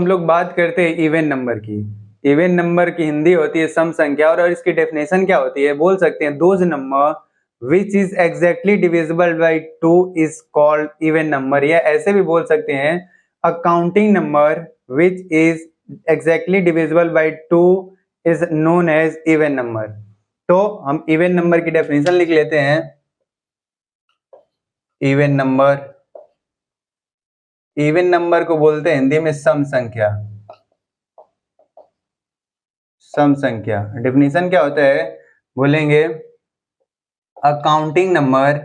हम लोग बात करते हैं इवन नंबर की। इवन नंबर की हिंदी होती है सम संख्या, और इसकी डेफिनेशन क्या होती है, बोल सकते हैं those number which is exactly divisible by 2 is called even number, या ऐसे भी बोल सकते हैं a counting number which is exactly divisible by 2 is known as even number. तो हम इवन नंबर की डेफिनेशन लिख लेते हैं। इवन नंबर, इवन नंबर को बोलते हैं हिंदी में सम संख्या। सम संख्या डेफिनेशन क्या होता है, बोलेंगे a counting number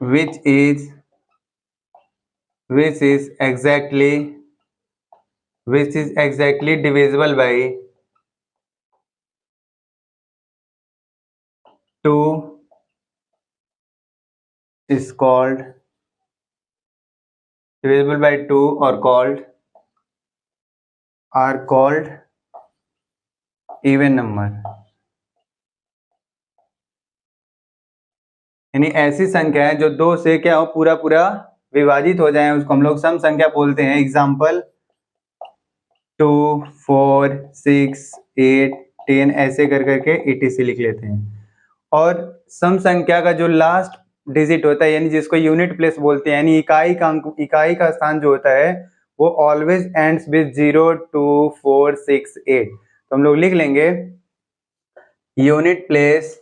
which is exactly divisible by 2 is called divisible by 2 or are called even number। यानी ऐसी संख्या है जो 2 से क्या हो, पूरा पूरा विभाजित हो जाए, उसको हम लोग सम संख्या बोलते हैं। एग्जाम्पल 2, 4, 6, 8, 10 ऐसे कर करके etc लिख लेते हैं। और सम संख्या का जो लास्ट डिजिट होता है, यानी जिसको यूनिट प्लेस बोलते हैं, यानी इकाई का स्थान जो होता है वो ऑलवेज एंड्स विद 0, 2, 4, 6, 8। तो हम लोग लिख लेंगे unit place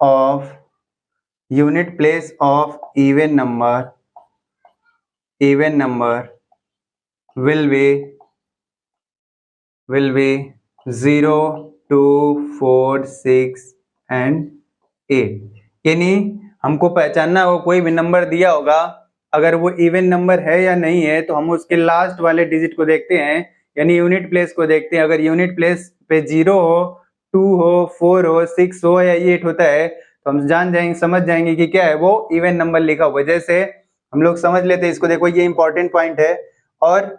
of even number will be 0, 2, 4, 6 and 8। यानी हमको पहचानना हो, कोई भी नंबर दिया होगा, अगर वो इवन नंबर है या नहीं है तो हम उसके लास्ट वाले डिजिट को देखते हैं, यानी यूनिट प्लेस को देखते हैं। अगर यूनिट प्लेस पे 0 हो, 2 हो, 4 हो, 6 हो या 8 होता है तो हम समझ जाएंगे कि क्या है, वो इवन नंबर लिखा हुआ है। जैसे हम लोग समझ लेते हैं इसको, देखो ये इंपॉर्टेंट पॉइंट है। और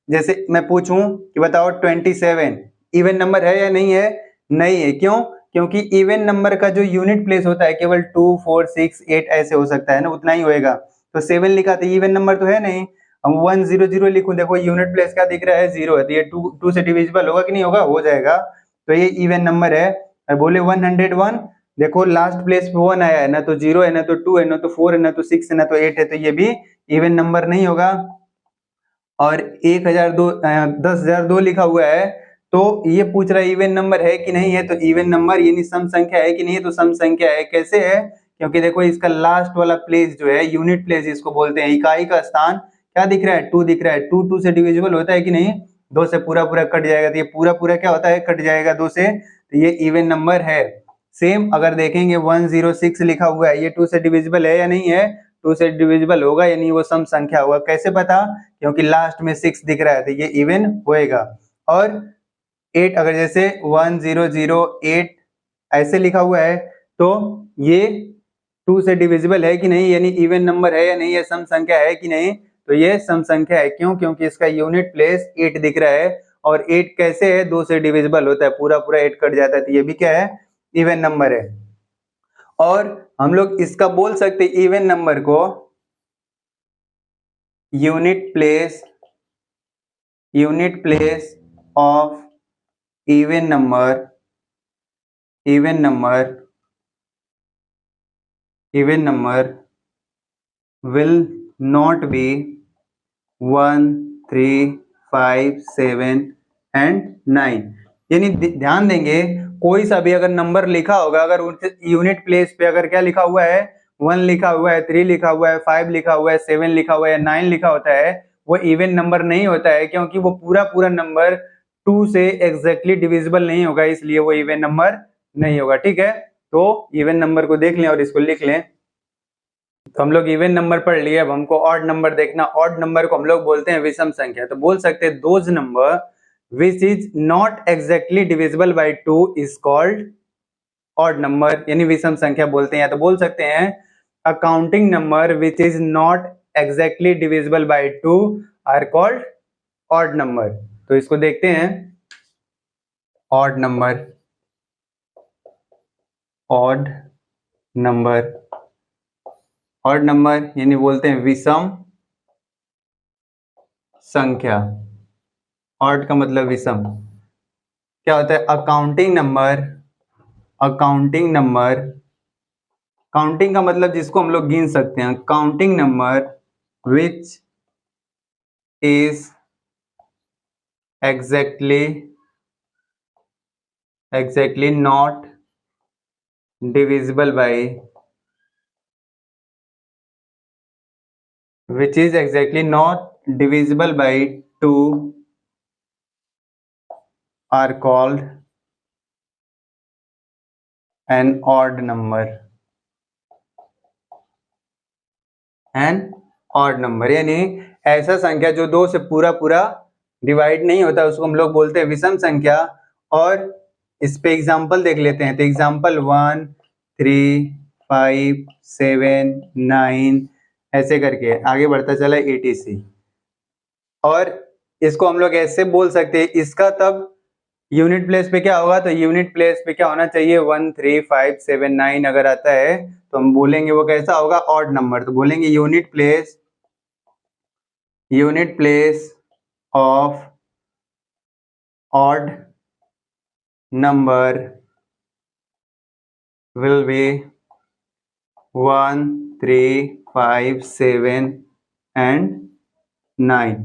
जैसे मैं पूछूं कि बताओ 27 इवन नंबर है या नहीं है, नहीं है। क्यों? क्योंकि इवन नंबर का जो यूनिट प्लेस होता है केवल 2, 4, 6, 8 ऐसे हो सकता है ना, उतना ही होएगा। तो 7 लिखा तो इवन नंबर तो है नहीं। हम 1, 0, 0 लिखूं, देखो यूनिट प्लेस क्या दिख रहा है, 0 है, तो ये 2 से डिविजिबल होगा कि नहीं होगा, हो जाएगा। तो ये इवन नंबर है। और बोले 101, देखो लास्ट प्लेस पे 1 आया है ना, तो 0 है ना, तो 2 है ना, तो 4 है ना, तो 6 है ना, तो 8 है, तो ये भी इवन नंबर नहीं होगा। और 10,002 लिखा हुआ है, तो ये पूछ रहा है इवन नंबर है कि नहीं है, तो इवन नंबर यानी सम संख्या है कि नहीं है, तो सम संख्या है। कैसे है? क्योंकि देखो इसका लास्ट वाला प्लेस जो है, यूनिट प्लेस इसको बोलते हैं, इकाई का स्थान क्या दिख रहा है, 2 दिख रहा है। 2 से डिविजिबल होता है कि नहीं, 2 से पूरा पूरा कट जाएगा, तो ये पूरा पूरा क्या होता है, कट जाएगा 2 से, तो ये इवन नंबर है। सेम अगर देखेंगे 106 लिखा हुआ है, ये 2 से डिविजिबल है या नहीं है, 2 से डिविजिबल होगा, यानी वो सम संख्या होगा। कैसे पता? क्योंकि लास्ट में 6 दिख रहा है, तो ये इवन होएगा। और 8 अगर जैसे 1008 ऐसे लिखा हुआ है, तो ये 2 से डिविजिबल है कि नहीं, यानी इवन नंबर है या नहीं, ये सम संख्या है कि नहीं, तो ये सम संख्या है। क्यों? क्योंकि इसका यूनिट प्लेस 8 दिख रहा है, और 8 कैसे है, 2 से डिविजिबल होता है, पूरा पूरा 8 कट जाता है, तो ये भी क्या है, इवन नंबर है। और हम लोग इसका बोल सकते इवन नंबर को unit place of even number will not be 1, 3, 5, 7 and 9। यानी ध्यान देंगे, कोई सा भी अगर नंबर लिखा होगा, अगर यूनिट प्लेस पे अगर क्या लिखा हुआ है, 1 लिखा हुआ है, 3 लिखा हुआ है, 5 लिखा हुआ है, 7 लिखा हुआ है, 9 लिखा होता है, वो इवन नंबर नहीं होता है। क्योंकि वो पूरा पूरा नंबर 2 से एग्जैक्टली डिविजिबल नहीं होगा, इसलिए वो इवन नंबर नहीं होगा। ठीक है, तो इवन नंबर को देख लें और इसको लिख लें। तो हम लोग इवन नंबर पढ़ लिए, अब हमको ऑड नंबर देखना। ऑड नंबर को हम लोग बोलते हैं विषम संख्या। तो बोल सकते हैं those number which is not exactly divisible by 2 is called odd number, यानी विषम संख्या बोलते हैं। या तो बोल सकते हैं a counting number which is not exactly divisible by 2 are called odd number. तो इसको देखते हैं, odd number, odd number. Odd number यानी बोलते हैं विषम संख्या। ऑड का मतलब विषम। क्या होता है? Accounting number. Accounting number, counting का मतलब जिसको हम लोग गिन सकते हैं। Counting number which is exactly not divisible by, which is exactly not divisible by 2 are called an odd number। An odd number यानी ऐसा संख्या जो 2 से पूरा पूरा डिवाइड नहीं होता उसको हम लोग बोलते हैं विषम संख्या। और इस पे एग्जांपल देख लेते हैं। तो एग्जांपल 1, 3, 5, 7, 9 ऐसे करके आगे बढ़ता चला etc। और इसको हम लोग ऐसे बोल सकते हैं, इसका तब यूनिट प्लेस पे क्या होगा? तो यूनिट प्लेस पे क्या होना चाहिए? 1, 3, 5, 7, 9 अगर आता है तो हम बोलेंगे वो कैसा होगा? Odd number. तो बोलेंगे unit place of odd number will be 1, 3, 5, 7 and 9।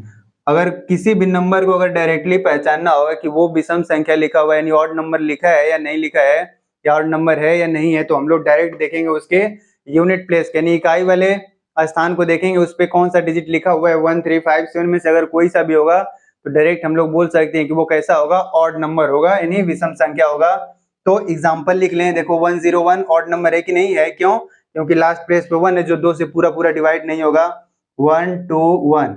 अगर किसी भी नंबर को अगर डायरेक्टली पहचानना होगा कि वो विषम संख्या लिखा हुआ है यानी ऑड नंबर लिखा है या नहीं लिखा है, या ऑड नंबर है या नहीं है, तो हम लोग डायरेक्ट देखेंगे उसके यूनिट प्लेस के यानी इकाई वाले स्थान को देखेंगे, उस पे कौन सा डिजिट लिखा हुआ है। 1, 3, 5, 7 में से अगर कोई सा भी होगा तो डायरेक्ट हम लोग बोल सकते हैं कि वो कैसा होगा? ऑड नंबर होगा यानी विषम संख्या होगा। तो एग्जाम्पल लिख लें। देखो 101 ऑड नंबर है कि नहीं है? क्यों? क्योंकि लास्ट प्लेस पे 1 है जो 2 से पूरा पूरा डिवाइड नहीं होगा। 1, 2, 1,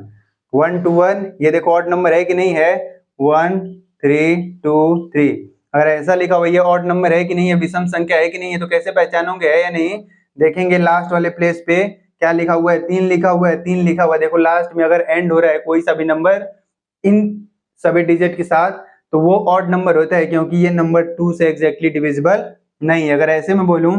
1 to 1 ये देखो ऑड नंबर है कि नहीं है? 1, 3, 2, 3। अगर ऐसा लिखा हुआ ये ऑड नंबर है कि नहीं है, विषम संख्या है कि नहीं है, तो कैसे पहचानोगे है या नहीं? देखेंगे लास्ट वाले प्लेस पे क्या लिखा हुआ है? 3 लिखा हुआ है। 3 लिखा हुआ है। देखो लास्ट में अगर एंड हो रहा है कोई सा भी नंबर इन सभी डिजिट के साथ तो वो ऑड नंबर होता है, क्योंकि ये नंबर 2 से एग्जैक्टली डिविजिबल नहीं है। अगर ऐसे में बोलूं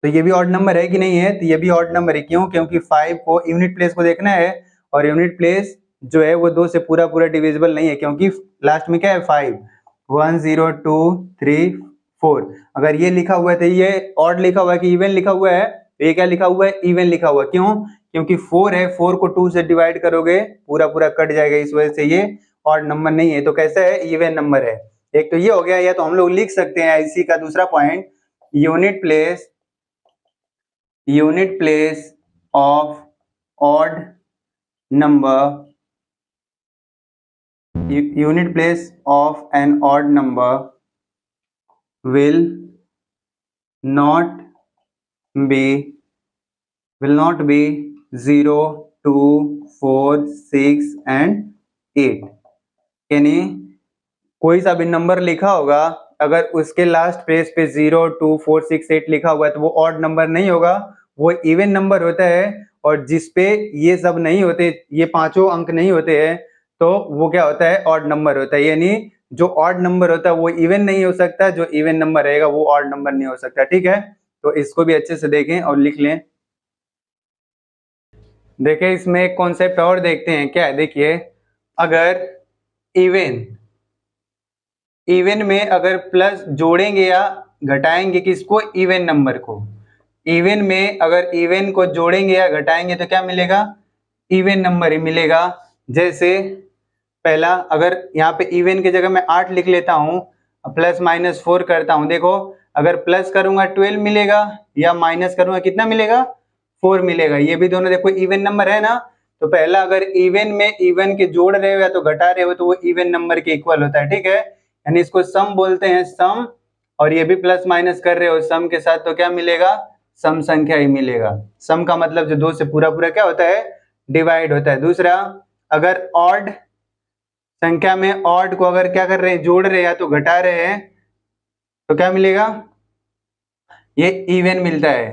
तो ये भी ऑड नंबर है कि नहीं है? तो ये भी ऑड नंबर है। क्यों? क्योंकि 5 को यूनिट प्लेस को देखना है और यूनिट प्लेस जो है वो 2 से पूरा पूरा डिविजिबल नहीं है, क्योंकि लास्ट में क्या है? 5। 1, 0, 2, 3, 4। अगर ये लिखा हुआ है तो ये ऑड लिखा हुआ है कि इवन लिखा हुआ है? तो ये क्या लिखा हुआ है? इवन लिखा हुआ है। क्यों? क्योंकि 4 है, 4 को 2 से डिवाइड करोगे पूरा पूरा कट जाएगा, इस वजह से ये ऑड नंबर नहीं है। तो कैसा है? इवन नंबर है। एक तो ये हो गया। या तो हम लोग लिख सकते हैं इसी का दूसरा point, unit place of odd number, unit place of an odd number will not be 0, 2, 4, 6 and 8। यानी कोई सा भी नंबर लिखा होगा अगर उसके लास्ट पेज पे 0, 2, 4, 6, 8 लिखा हुआ है तो वो ऑड नंबर नहीं होगा, वो इवन नंबर होता है। और जिसपे ये सब नहीं होते, ये पांचों अंक नहीं होते हैं, तो वो क्या होता है? ऑड नंबर होता है। यानी जो ऑड नंबर होता है वो इवन नहीं हो सकता, जो इवन नंबर रहेगा वो ऑड नंबर नहीं हो सकता। ठीक है, तो इसको भी अच्छे से देखें और लिख लें। देखें इसमें एक कॉन्सेप्ट और देखते हैं क्या है। देखिए अगर इवन में अगर प्लस जोड़ेंगे या घटाएंगे किसको? इवन नंबर को। इवन में अगर इवन को जोड़ेंगे या घटाएंगे तो क्या मिलेगा? इवन नंबर ही मिलेगा। जैसे पहला, अगर यहाँ पे इवन की जगह मैं 8 लिख लेता हूँ, प्लस माइनस 4 करता हूँ। देखो अगर प्लस करूंगा 12 मिलेगा या माइनस करूंगा कितना मिलेगा? 4 मिलेगा। ये भी दोनों देखो इवन नंबर है ना। तो पहला अगर इवन में इवन के जोड़ रहे हो या तो घटा रहे हो तो वो इवन नंबर के इक्वल होता है। ठीक है, यानी इसको सम बोलते हैं, सम। और ये भी प्लस माइनस कर रहे हो सम के साथ तो क्या मिलेगा? सम संख्या ही मिलेगा। सम का मतलब जो 2 से पूरा पूरा क्या होता है? डिवाइड होता है। दूसरा, अगर ऑड संख्या में ऑड को अगर क्या कर रहे हैं? जोड़ रहे हैं या तो घटा रहे हैं तो क्या मिलेगा? ये इवन मिलता है।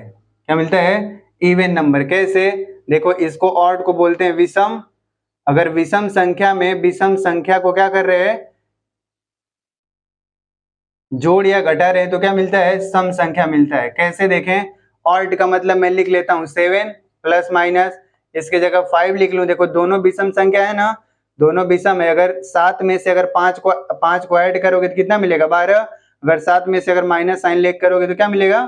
क्या मिलता है? Even number. कैसे? देखो इसको ऑड को बोलते हैं विषम। अगर विषम संख्या में विषम संख्या को क्या कर रहे हैं? जोड़ या घटा रहे हैं तो क्या मिलता है, सम संख्या मिलता है। कैसे देखें, ऑड का मतलब मैं लिख लेता हूँ 7 प्लस माइनस, इसके जगह 5 लिख लूं। देखो दोनों विषम संख्या है ना, दोनों विषम है। अगर 7 में से अगर 5 को ऐड करोगे तो कितना मिलेगा, 12। अगर 7 में से अगर माइनस साइन लेकर करोगे तो क्या मिलेगा,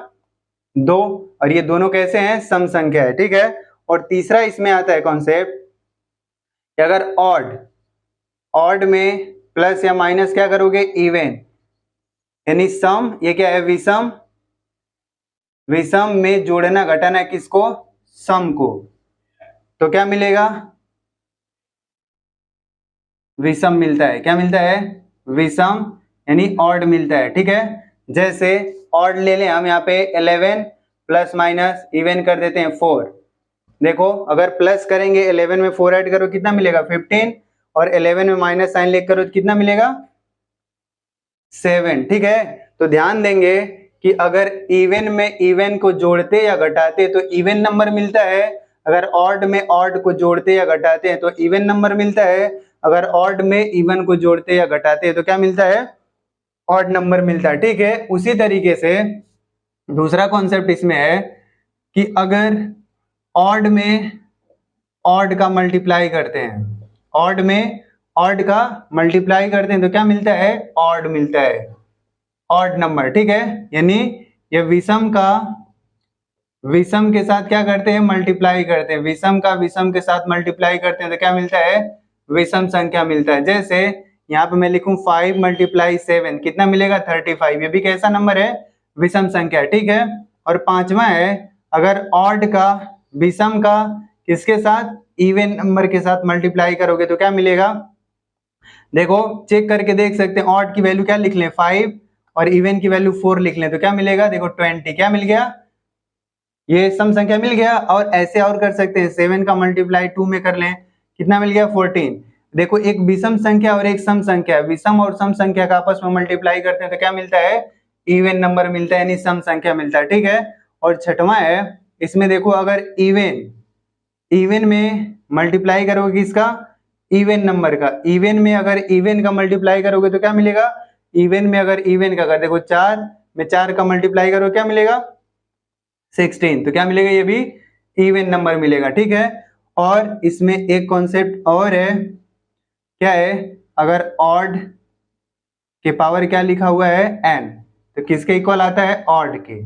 2। और ये दोनों कैसे हैं, सम संख्या है, ठीक है। और तीसरा इसमें आता है कॉन्सेप्ट कि अगर ऑड में प्लस या माइनस क्या करोगे, इवन, यानी सम, ये क्या है, विषम। विषम में जोड़ना घटाना किसको, सम को, तो क्या मिलेगा, विषम मिलता है। क्या मिलता है, विषम, यानी ऑड मिलता है, ठीक है। जैसे ऑड ले लें हम यहाँ पे 11 प्लस माइनस इवन कर देते हैं 4। देखो अगर प्लस करेंगे 11 में 4 ऐड करो कितना मिलेगा, 15। और 11 में माइनस साइन लेकर करो तो कितना मिलेगा, 7, ठीक है। तो ध्यान देंगे कि अगर इवन में इवन को जोड़ते या घटाते तो इवन नंबर मिलता है, अगर ऑड में ऑड को जोड़ते या घटाते हैं तो इवन नंबर मिलता है, अगर ऑड में इवन को जोड़ते या घटाते हैं तो क्या मिलता है, ऑड नंबर मिलता है, ठीक है। उसी तरीके से दूसरा कॉन्सेप्ट इसमें है कि अगर ऑड में ऑड का मल्टीप्लाई करते हैं, ऑड में ऑड का मल्टीप्लाई करते हैं तो क्या मिलता है, ऑड मिलता है, ऑड नंबर, ठीक है। यानी ये विषम का विषम के साथ क्या करते हैं, मल्टीप्लाई करते हैं, विषम का विषम के साथ मल्टीप्लाई करते हैं तो क्या मिलता है, विषम संख्या मिलता है। जैसे यहाँ पे मैं लिखूं 5 मल्टीप्लाई 7 कितना मिलेगा, 35। ये भी कैसा नंबर है, विषम संख्या, ठीक है। और पांचवा है, अगर ऑड का विषम का किसके साथ, इवन नंबर के साथ मल्टीप्लाई करोगे तो क्या मिलेगा, देखो चेक करके देख सकते हैं। ऑड की वैल्यू क्या लिख लें, 5, और इवन की वैल्यू 4 लिख लें तो क्या मिलेगा, देखो 20, क्या मिल गया, ये सम संख्या मिल गया। और ऐसे और कर सकते हैं, 7 का मल्टीप्लाई 2 में कर लें कितना मिल गया, 14। देखो एक विषम संख्या और एक सम संख्या, विषम और सम संख्या का आपस में मल्टीप्लाई करते हैं तो क्या मिलता है, इवन नंबर मिलता है, यानी सम संख्या मिलता है, ठीक है। और छठवां है, इसमें देखो अगर इवन में मल्टीप्लाई करोगे किसका, इवन नंबर का, इवन में अगर इवन का मल्टीप्लाई करोगे तो क्या मिलेगा, इवन में अगर इवन का, अगर देखो 4 में 4 का मल्टीप्लाई करो क्या मिलेगा, 16, तो क्या मिलेगा, ये भी इवन नंबर मिलेगा, ठीक है। और इसमें एक कॉन्सेप्ट और है, क्या है, अगर ऑड के पावर क्या लिखा हुआ है, n, तो किसके इक्वल आता है, ऑड के,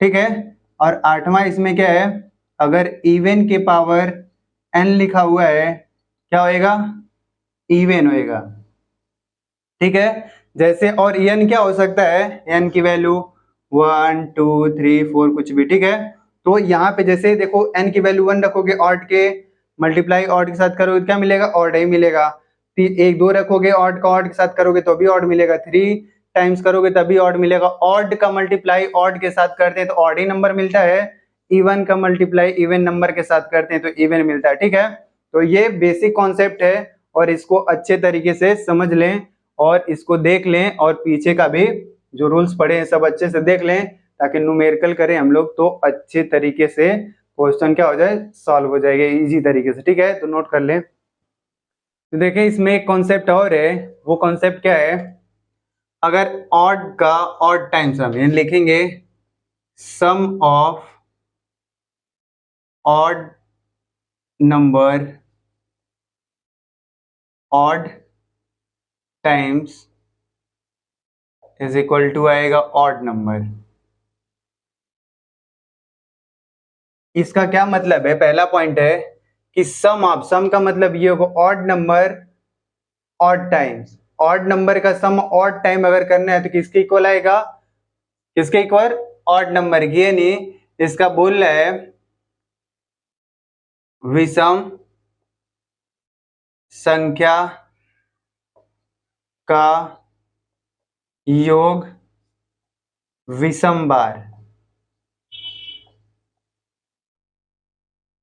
ठीक है। और आठवां इसमें क्या है, अगर इवन के पावर n लिखा हुआ है क्या होएगा, इवन होएगा, ठीक है। जैसे और n क्या हो सकता है, n की वैल्यू 1 2 3 4 कुछ भी, ठीक है। तो यहाँ पे जैसे देखो n की वैल्यू 1 रखोगे, ऑड के मल्टीप्लाई ऑड के साथ करोगे तो क्या मिलेगा, ऑड ही मिलेगा। 1 2 रखोगे, ऑड का ऑड के साथ करोगे तो भी ऑड मिलेगा, 3 टाइम्स करोगे तभी ऑड मिलेगा। ऑड का मल्टीप्लाई ऑड के साथ करते हैं तो ऑड ही नंबर मिलता है, इवन का मल्टीप्लाई इवन नंबर के साथ करते हैं तो इवन मिलता है, ठीक है। तो ये बेसिक कॉन्सेप्ट है और इसको अच्छे तरीके से समझ लें और इसको देख लें, और पीछे का भी जो रूल्स पढ़े हैं सब अच्छे से देख लें, ताकि न्यूमेरिकल करें हम लोग तो अच्छे तरीके से क्वेश्चन क्या हो जाए, सॉल्व हो जाएगा इजी तरीके से, ठीक है। तो नोट कर लें। तो देखिए इसमें एक कॉन्सेप्ट और है, वो कॉन्सेप्ट क्या है, अगर ऑड का ऑड टाइम्स हम लिखेंगे sum of odd number odd times is equal to आएगा ऑड नंबर। इसका क्या मतलब है, पहला पॉइंट है कि सम का मतलब ये होगा odd number odd times, odd number का सम ऑड टाइम अगर करना है तो किसके इक्वल आएगा, किसके इक्वल, ऑड नंबर की। यानी इसका बोल रहा है विषम संख्या का योग विषम बार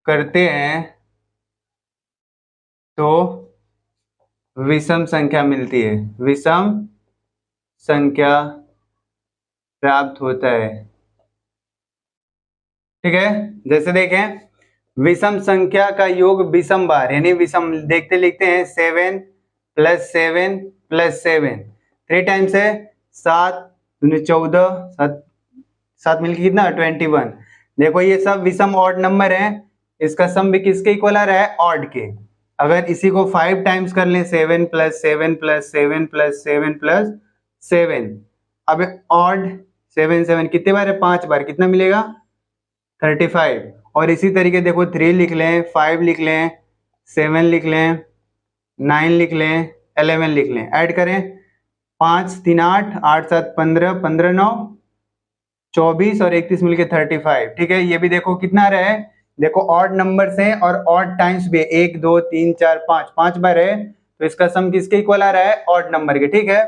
करते हैं तो विषम संख्या मिलती है, विषम संख्या प्राप्त होता है, ठीक है। जैसे देखें विषम संख्या का योग विषम बार, यानी विषम देखते लिखते हैं 7 + 7 + 7, 3 टाइम्स है 7 दूनी 14, 7 7 मिलके कितना 21। देखो ये सब विषम ऑड नंबर है, इसका सम भी किसके इक्वल आ रहा है, ऑड के। अगर इसी को 5 टाइम्स कर लें 7 + 7 + 7 + 7 + 7, अब ऑड 7 7 कितने बार है, 5 बार, कितना मिलेगा 35। और इसी तरीके देखो 3 लिख लें, 5 लिख लें, 7 लिख लें, 9 लिख लें, 11 लिख लें, ऐड करें 5 3 8, 8 7 15, 15 9 24 और 31 मिलके 35। ठीक है, ये भी देखो कितना आ रहा है, देखो ऑड नंबर से और ऑड टाइम्स भी 1 2 3 4 5 5 बार है, तो इसका सम किसके इक्वल आ रहा है, ऑड नंबर के। ठीक है,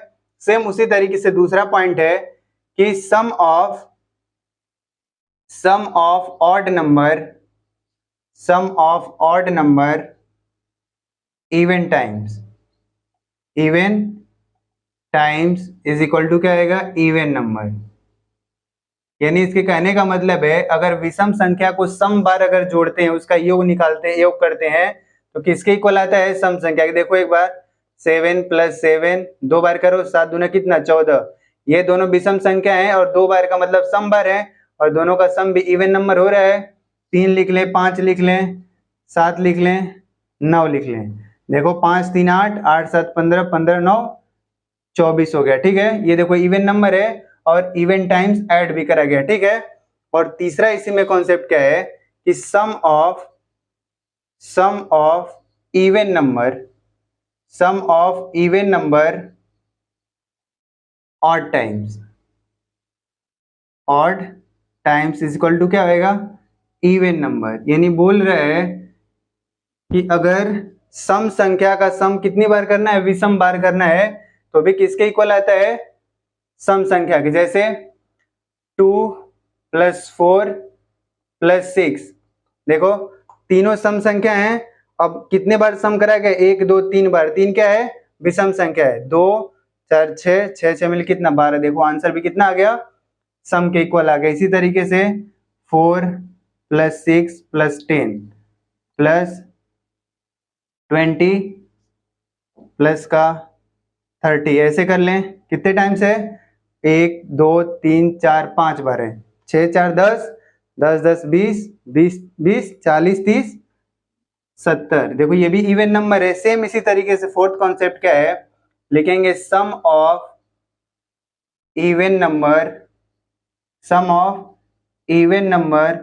सेम उसी तरीके से दूसरा पॉइंट है कि sum of odd number even times is equal to क्या आएगा, इवन नंबर। यानी इसके कहने का मतलब है अगर विषम संख्या को सम बार अगर जोड़ते हैं, उसका योग निकालते हैं, योग करते हैं, तो किसके इक्वल आता है, सम संख्या के। देखो एक बार 7 + 7 2 बार करो, 7 दूना कितना 14, ये दोनों विषम संख्या है और 2 बार का मतलब सम बार है, और दोनों का सम भी इवन नंबर हो रहा है। 3 लिख लें, 5 लिख लें, 7 लिख लें, 9 लिख लें। देखो 5 3 8, 8 7 15, 15 9 24 हो गया। ठीक है, ये देखो इवन नंबर है और इवन टाइम्स ऐड भी करा गया। ठीक है, और तीसरा इसी में कॉन्सेप्ट क्या है कि sum of even number odd times is equal to क्या होगा, इवन नंबर। यानी बोल रहे हैं कि अगर सम संख्या का सम कितनी बार करना है, विषम बार करना है, तो भी किसके इक्वल आता है, सम संख्या के। जैसे 2 + 4 + 6, देखो तीनों सम संख्या हैं, अब कितने बार सम करा गया, 1 2 3 बार, 3 क्या है, विषम संख्या है, 2 4 6 6 6 मिल कितना 12, देखो आंसर भी कितना आ गया, सम के इक्वल आ गया। इसी तरीके से 4 + 6 + 10 + 20 प्लस का 30, ऐसे कर लें, कितने टाइम्स है, 1 2 3 4 5 बार है, 6 4 10 10 10 20 20 20 40 30 70। देखो ये भी इवन नंबर है। सेम इसी तरीके से फोर्थ कॉन्सेप्ट क्या है, लिखेंगे सम ऑफ इवन नंबर।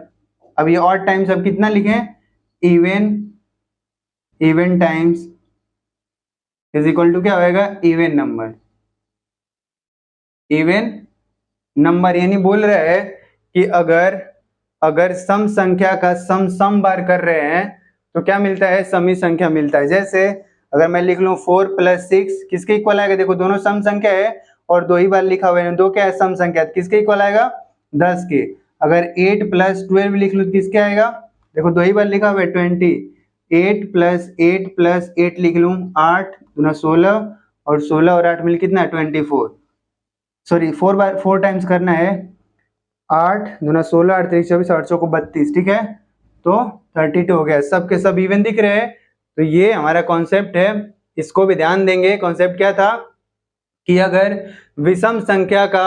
अब ये ऑड टाइम्स अब कितना लिखें, even times is equal to क्या होएगा, इवन नंबर। यानी बोल रहे हैं कि अगर सम संख्या का सम बार कर रहे हैं तो क्या मिलता है, समी संख्या मिलता है। जैसे अगर मैं लिख लूं 4 + 6 किसके इक्वल आएगा, देखो दोनों सम संख्या है और 2 ही बार लिखा हुआ है, 2 क्या है, सम संख्या, किसके इक्वल आएगा, 10 के। अगर 8 + 12 लिख लूं तो किसके आएगा, देखो 2 ही बार लिखा हुआ है, 20। 8 + 8 + 8 लिख लूं, 8 दूना 16 और 16 और 8 मिल कितना 24, सॉरी 4 टाइम्स करना है, 8 दूना 16 8 3 24 8 को 32। ठीक है, तो 32 हो गया, सब के सब इवन दिख रहे हैं। तो ये हमारा कॉन्सेप्ट है, इसको भी ध्यान देंगे। कॉन्सेप्ट क्या था कि अगर विषम संख्या का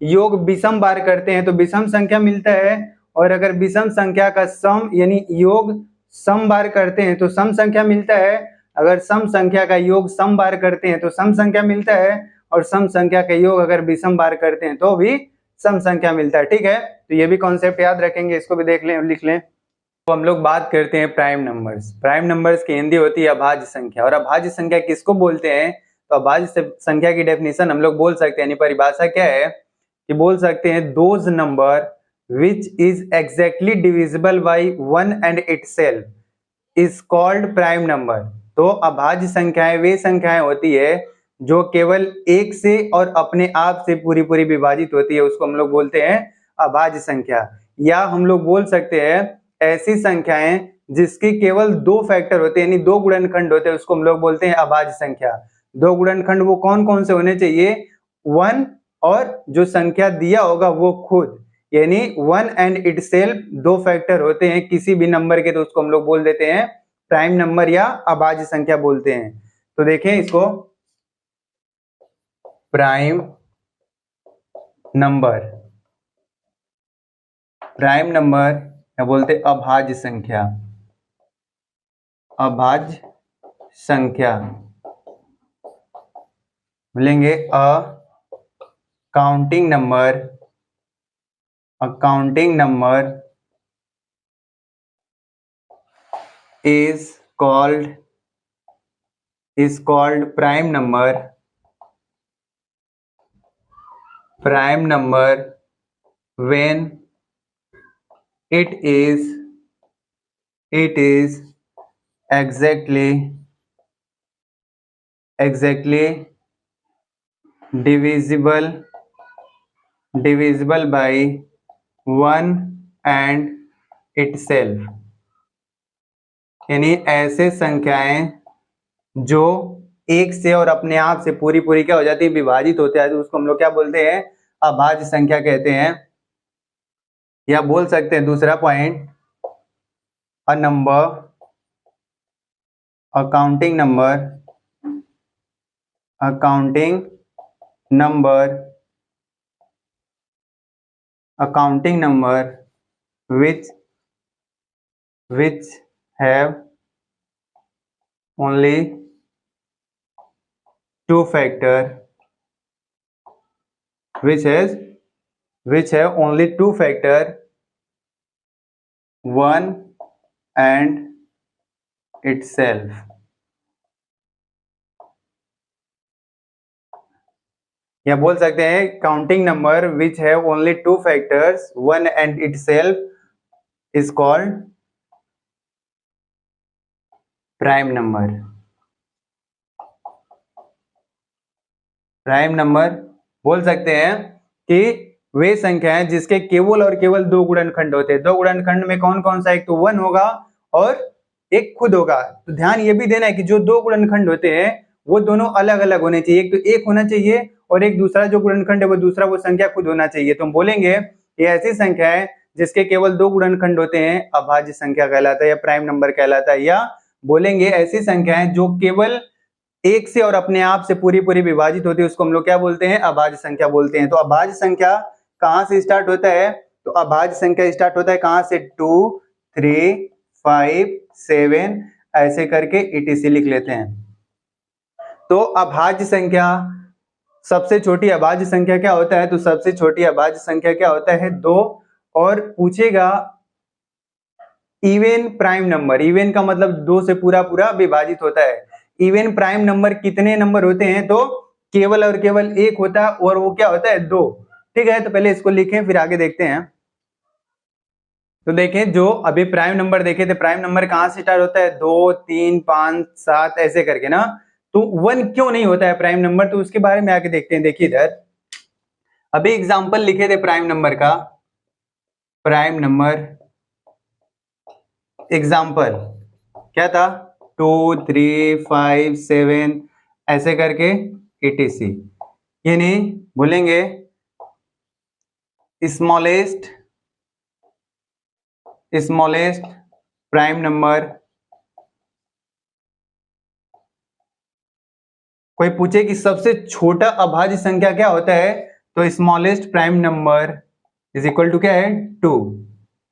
योग विषम बार करते हैं तो विषम संख्या मिलता है, और अगर विषम संख्या का सम यानी योग सम बार करते हैं तो सम संख्या मिलता है। अगर सम संख्या का योग सम बार करते हैं तो सम संख्या मिलता है, और सम संख्या का योग अगर विषम बार करते हैं तो भी सम संख्या मिलता है। ठीक है, तो ये भी कॉन्सेप्ट याद रखेंगे, इसको भी देख लें और लिख लें। तो हम लोग बात करते हैं प्राइम नंबर्स। प्राइम नंबर्स की हिंदी होती है अभाज्य संख्या। और अभाज्य संख्या किसको बोलते हैं, तो अभाज्य संख्या की डेफिनेशन हम लोग बोल सकते हैं, यानी परिभाषा क्या है कि बोल सकते हैं those number which is exactly divisible by 1 and itself is called prime number. तो अभाज्य संख्याएं वे संख्याएं होती है जो केवल एक से और अपने आप से पूरी पूरी विभाजित होती है, उसको हम लोग बोलते हैं अभाज्य संख्या। या हम लोग बोल सकते हैं ऐसी संख्याएं जिसकी केवल 2 फैक्टर होते हैं, यानी 2 गुणनखंड होते हैं, उसको हम लोग बोलते हैं अभाज्य संख्या। 2 गुणनखंड वो कौन कौन से होने चाहिए, 1 और जो संख्या दिया होगा वो खुद, यानी 1 and itself 2 फैक्टर होते हैं किसी भी नंबर के, तो उसको हम लोग बोल देते हैं प्राइम नंबर या अभाज्य संख्या बोलते हैं। तो देखें इसको, प्राइम नंबर, प्राइम नंबर या बोलते अभाज्य संख्या, अभाज्य संख्या बोलेंगे counting number, counting number is called prime number, when it is exactly divisible by 1 and itself, यानी ऐसे संख्याएं जो एक से और अपने आप से पूरी क्या हो जाती है, विभाजित होते हैं, तो उसको हम लोग क्या बोलते हैं, अभाज्य संख्या कहते हैं। या बोल सकते हैं दूसरा point, a number, accounting number which have only two factor, which have only two factor, 1 and itself। या बोल सकते हैं counting number which have only two factors 1 and itself is called prime number. Prime number बोल सकते हैं कि वे संख्याएं जिसके केवल और केवल दो गुणनखंड होते हैं। दो गुणनखंड में कौन कौन सा, एक तो 1 होगा और एक खुद होगा। तो ध्यान ये भी देना है कि जो दो गुणनखंड होते हैं वो दोनों अलग अलग होने चाहिए, एक तो एक होना चाहिए और एक दूसरा जो गुणनखंड है वो दूसरा वो संख्या खुद होना चाहिए। तो हम बोलेंगे ये ऐसी संख्या है जिसके केवल दो गुणनखंड होते हैं, अभाज्य संख्या कहलाता है या प्राइम नंबर कहलाता है। या बोलेंगे ऐसी संख्याएं जो केवल एक से और अपने आप से पूरी विभाजित होती है, उसको हम लोग क्या बोलते हैं, अभाज्य संख्या बोलते हैं। तो अभाज्य संख्या कहां से स्टार्ट होता है, तो अभाज्य संख्या स्टार्ट होता है कहां से, 2, 3, 5, 7 ऐसे करके etc लिख लेते हैं। तो अभाज्य संख्या, सबसे छोटी अभाज्य संख्या क्या होता है, तो सबसे छोटी अभाज्य संख्या क्या होता है, 2। और पूछेगा इवन प्राइम नंबर, इवन का मतलब 2 से पूरा विभाजित होता है। इवन प्राइम नंबर कितने नंबर होते हैं, तो केवल और केवल एक होता है और वो क्या होता है, 2। ठीक है, तो पहले इसको लिखें फिर आगे देखते हैं। तो देखें जो अभी प्राइम नंबर देखे थे, प्राइम नंबर कहां से स्टार्ट होता है, 2, 3, 5, 7 ऐसे करके ना। तो 1 क्यों नहीं होता है प्राइम नंबर, तो उसके बारे में आगे देखते हैं। देखिए इधर अभी एग्जांपल लिखे थे प्राइम नंबर का, प्राइम नंबर एग्जांपल क्या था, 2, 3, 5, 7 ऐसे करके etc। यानी बोलेंगे स्मॉलेस्ट प्राइम नंबर। कोई पूछे कि सबसे छोटा अभाज्य संख्या क्या होता है, तो smallest prime number is equal to क्या है, 2।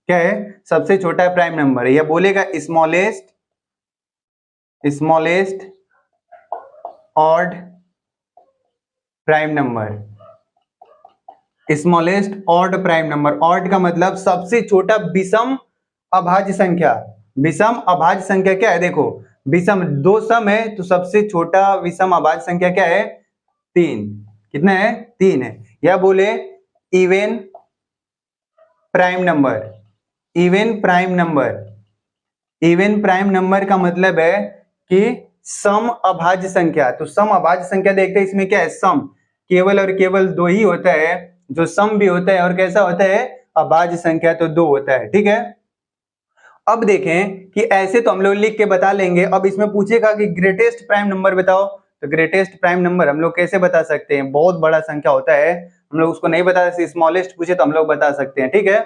क्या है, सबसे छोटा प्राइम नंबर। यह बोलेगा smallest odd prime number, smallest odd prime number. Odd का मतलब सबसे छोटा विषम अभाज्य संख्या। विषम अभाज्य संख्या क्या है, देखो विषम दो सम है तो सबसे छोटा विषम अभाज्य संख्या क्या है, 3। कितना है, 3 है। या बोले even prime number. Even prime number का मतलब है कि सम अभाज्य संख्या। तो सम अभाज्य संख्या देखते हैं, इसमें क्या है, सम केवल और केवल 2 ही होता है, जो सम भी होता है और कैसा होता है, अभाज्य संख्या तो 2 होता है। ठीक है, अब देखें कि ऐसे तो हम लोग लिख के बता लेंगे। अब इसमें पूछेगा कि ग्रेटेस्ट प्राइम नंबर बताओ, तो ग्रेटेस्ट प्राइम नंबर हम लोग कैसे बता सकते हैं, बहुत बड़ा संख्या होता है, हम लोग उसको नहीं बता सकते। स्मॉलेस्ट पूछे तो हम लोग बता सकते हैं। ठीक है,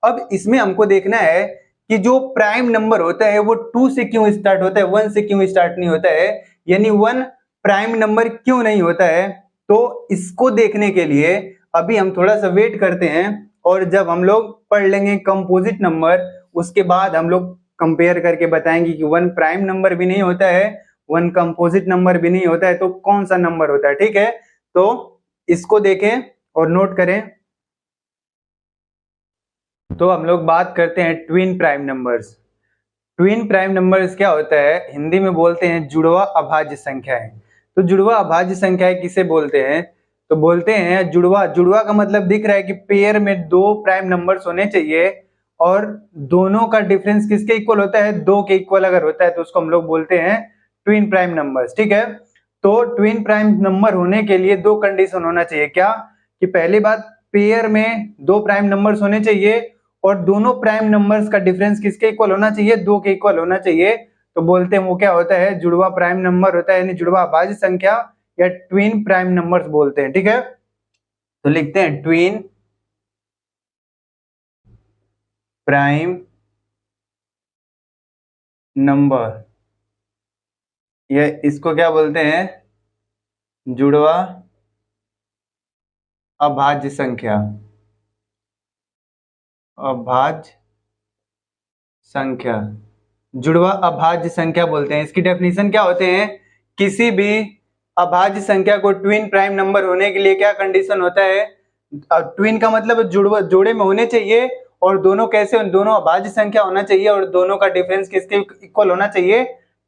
अब इसमें हमको देखना है कि जो प्राइम नंबर होता है वो 2 से क्यों स्टार्ट होता है, 1 से क्यों स्टार्ट नहीं होता है, यानी 1 प्राइम नंबर क्यों नहीं होता है। तो इसको देखने के लिए अभी हम थोड़ा सा वेट करते हैं, और जब हम लोग पढ़ लेंगे कंपोजिट नंबर, उसके बाद हम लोग कंपेयर करके बताएंगे कि वन प्राइम नंबर भी नहीं होता है, वन कंपोजिट नंबर भी नहीं होता है, तो कौन सा नंबर होता है। ठीक है, तो इसको देखें और नोट करें। तो हम लोग बात करते हैं twin prime numbers. Twin prime numbers क्या होता है, हिंदी में बोलते हैं जुड़वा अभाज्य संख्याएं। तो जुड़वा अभाज्य संख्याएं किसे बोलते हैं, तो बोलते हैं जुड़वा। जुड़वा का मतलब दिख रहा है कि पेयर में दो प्राइम नंबर्स होने चाहिए, और दोनों का डिफरेंस किसके इक्वल होता है, दो के इक्वल अगर होता है तो उसको हम लोग बोलते हैं ट्विन प्राइम नंबर्स। ठीक है, तो ट्विन प्राइम नंबर होने के लिए दो कंडीशन होना चाहिए। क्या, कि पहली बात पेयर में दो प्राइम नंबर्स होने चाहिए, और दोनों प्राइम नंबर्स का डिफरेंस किसके इक्वल होना चाहिए, दो के इक्वल होना चाहिए। तो बोलते हैं वो क्या होता है, जुड़वा प्राइम नंबर होता है, यानी जुड़वा अभाज्य संख्या या ट्विन प्राइम नंबर्स बोलते हैं। ठीक है, तो लिखते हैं ट्विन प्राइम नंबर, या इसको क्या बोलते हैं, जुड़वा अभाज्य संख्या। अभाज्य संख्या, जुड़वा अभाज्य संख्या बोलते हैं। इसकी डेफिनेशन क्या होते हैं, किसी भी अभाज्य संख्या को ट्विन प्राइम नंबर होने के लिए क्या कंडीशन होता है, ट्विन का मतलब जुड़वा, जोड़े में होने चाहिए, और दोनों कैसे, दोनों अभाज्य संख्या होना चाहिए, और दोनों का डिफरेंस किसके इक्वल होना चाहिए,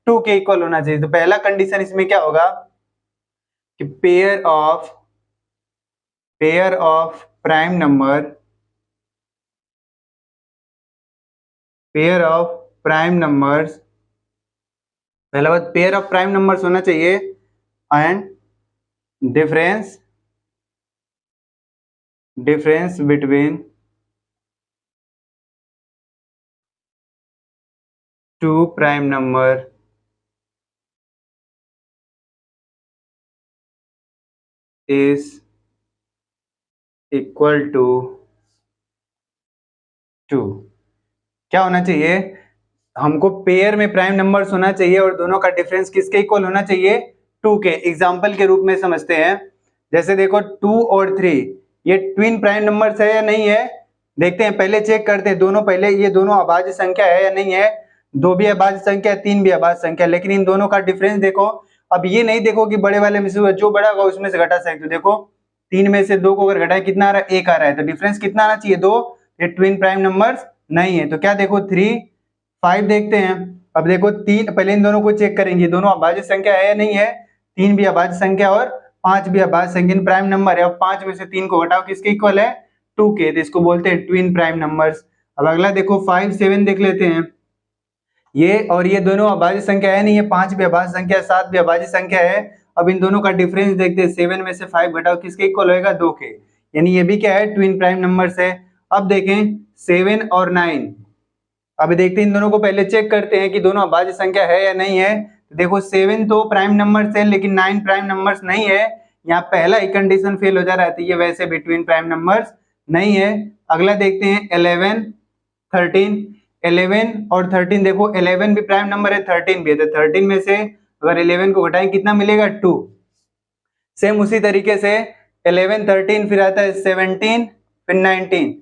टू के इक्वल होना चाहिए। तो पहला कंडीशन इसमें क्या होगा कि pair of prime number, pair of prime numbers, पहला बात पेयर ऑफ प्राइम नंबर्स होना चाहिए, and difference between two prime number is equal to two. क्या होना चाहिए, हमको पेयर में प्राइम नंबर्स होना चाहिए, और दोनों का डिफरेंस किसके इक्वल होना चाहिए, टू के। एग्जाम्पल के रूप में समझते हैं, जैसे देखो 2 और 3, ये ट्विन प्राइम नंबर्स है या नहीं है, देखते हैं, पहले चेक करते हैं दोनों, पहले ये दोनों अभाज्य संख्या है या नहीं है। दो भी अभाज्य संख्या, तीन भी अभाज्य संख्या, लेकिन इन दोनों का डिफरेंस देखो। अब ये नहीं देखो कि बड़े वाले में से जो बड़ा होगा उसमें से घटा सकते हो। देखो 3 में से 2 को अगर घटाए कितना आ रहा है, 1 आ रहा है, तो डिफरेंस कितना आना चाहिए, 2। ये ट्विन प्राइम नंबर्स नहीं है। तो क्या देखो 3 5 देखते हैं। अब देखो 3, पहले इन दोनों को चेक करेंगे, दोनों अभाज्य संख्या है या नहीं है। 3 भी अभाज्य संख्या और 5 भी अभाज्य संख्या, प्राइम नंबर है। अब 5 में से 3 को घटाओ, किसके इक्वल है, 2 के। तो इसको बोलते हैं ट्विन प्राइम नंबर्स। अब अगला देखो 5 7 देख लेते हैं। ये और ये दोनों अभाज्य संख्या है नहीं है, 5 भी अभाज्य संख्या, 7 भी अभाज्य संख्या है। अब इन दोनों का डिफरेंस देखते हैं, 7 में से 5 घटाओ, किसके इक्वल होएगा, 2 के। यानी ये भी क्या है, ट्विन प्राइम नंबर्स है। अब देखें 7 और 9, अभी देखते हैं, इन दोनों को पहले चेक करते हैं कि दोनों अभाज्य संख्या है या नहीं है। तो देखो 7 तो प्राइम नंबर्स है, लेकिन 9 प्राइम नंबर्स नहीं है। यहाँ पहला ही कंडीशन फेल हो जा रहा है, तो ये वैसे भी ट्विन प्राइम नंबर्स नहीं है। अगला देखते हैं 11 13, 11 और 13, देखो 11 भी प्राइम नंबर है, 13 भी है, तो 13 में से अगर 11 को घटाएं कितना मिलेगा, 2। सेम उसी तरीके से 11 13 फिर आता है 17 फिर 19,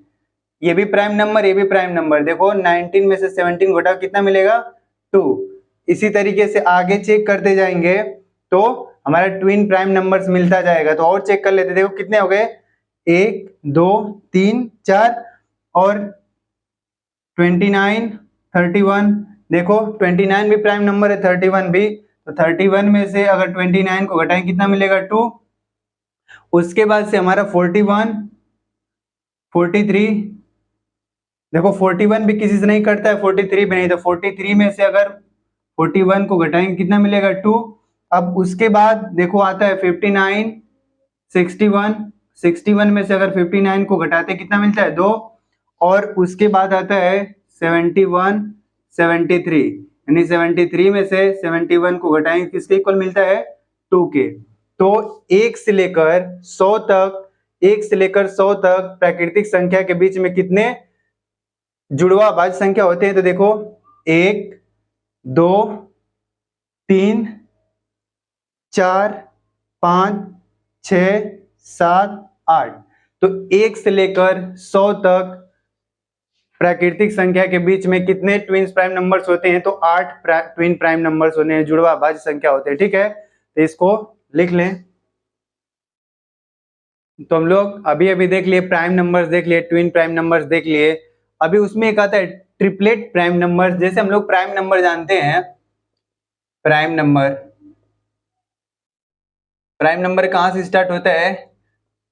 ये भी प्राइम नंबर, ये भी प्राइम नंबर। देखो 19 में से 17 घटाओ, कितना मिलेगा, 2। इसी तरीके से आगे चेक करते जाएंगे तो हमारा ट्विन प्राइम नंबर्स मिलता जाएगा। तो और चेक कर लेते, देखो कितने हो गए, 1 2 3 4 और 29 31। देखो 29 भी प्राइम नंबर है, 31 भी, तो 31 में से अगर 29 को घटाएं कितना मिलेगा, 2। उसके बाद से हमारा 41 43, देखो 41 भी किसी से नहीं कटता है, 43 भी नहीं, तो 43 में से अगर 41 को घटाएंगे कितना मिलेगा, 2। अब उसके बाद देखो आता है 59 61, 61 में से अगर 59 को घटाते कितना मिलता है, 2। और उसके बाद आता है 71 73, यानी 73 में से 71 को घटाएंगे किसके इक्वल मिलता है, 2 के। तो 1 से लेकर 100 तक, 1 से लेकर 100 तक प्राकृतिक संख्या के बीच में कितने जुड़वा अभाज्य संख्या होते हैं, तो देखो 1 2 3 4 5 6 7 8। तो 1 से लेकर 100 तक प्राकृतिक संख्या के बीच में कितने ट्विन्स प्राइम नंबर्स होते हैं? तो 8 ट्विन प्राइम नंबर्स होते हैं, जुड़वा अभाज्य संख्या होते हैं। ठीक है, तो इसको लिख लें। तो हम लोग अभी अभी देख लिए प्राइम नंबर्स, देख लिए ट्विन प्राइम नंबर्स देख लिए। अभी उसमें एक आता है ट्रिपलेट प्राइम नंबर्स। जैसे हम लोग प्राइम नंबर जानते हैं, प्राइम नंबर कहाँ से स्टार्ट होता है?